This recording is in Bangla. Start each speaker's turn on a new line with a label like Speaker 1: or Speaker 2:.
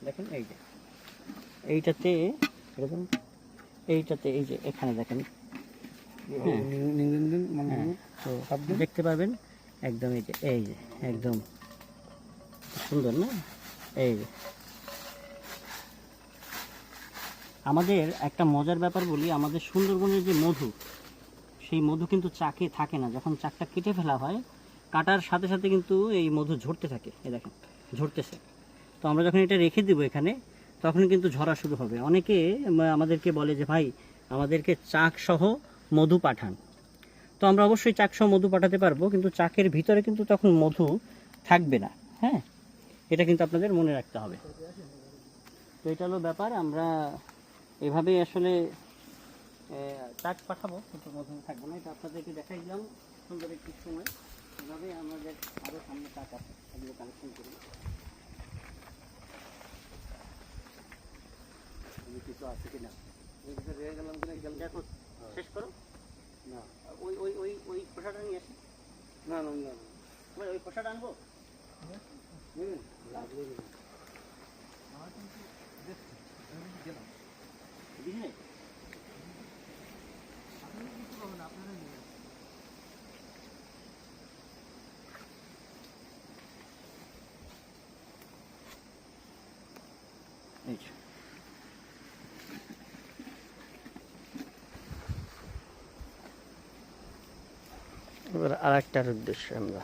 Speaker 1: দেখেন এই যে এইটাতে এরকম, এইটাতে এই যে এখানে দেখেন তো দেখতে পাবেন একদম এই যে একদম সুন্দর না। এই যে আমাদের একটা মজার ব্যাপার বলি, আমাদের সুন্দরবনের যে মধু, সেই মধু কিন্তু চাকে থাকে না। যখন চাকটা কেটে ফেলা হয়, কাটার সাথে সাথে কিন্তু এই মধু ঝরতে থাকে। এই দেখেন ঝরতেছে। তো আমরা যখন এটা রেখে দেবো এখানে, তখন কিন্তু ঝরা শুরু হবে। অনেকে আমাদেরকে বলে যে ভাই আমাদেরকে চাক সহ মধু পাঠান। তো আমরা অবশ্যই চাক সহ মধু পাঠাতে পারবো, কিন্তু চাকের ভিতরে কিন্তু তখন মধু থাকবে না। হ্যাঁ, এটা কিন্তু আপনাদের মনে রাখতে হবে। তো এটা হলো ব্যাপার। আমরা এভাবেই আসলে চাক পাঠাবো, কিন্তু মধু থাকবে না। এটা আপনাদেরকে দেখাই দিলাম সুন্দর একটি সময়। এভাবেই আমাদের আরও সামনে চাক আছে, এগুলো কালেকশন করি। কিছু আছে কিনা দেখো, শেষ করো না। ওই ওই ওই ওই খোসাটা নিয়ে আসি। না না না, ওই খোসাটা আনবো। এবার আর একটার উদ্দেশ্যে আমরা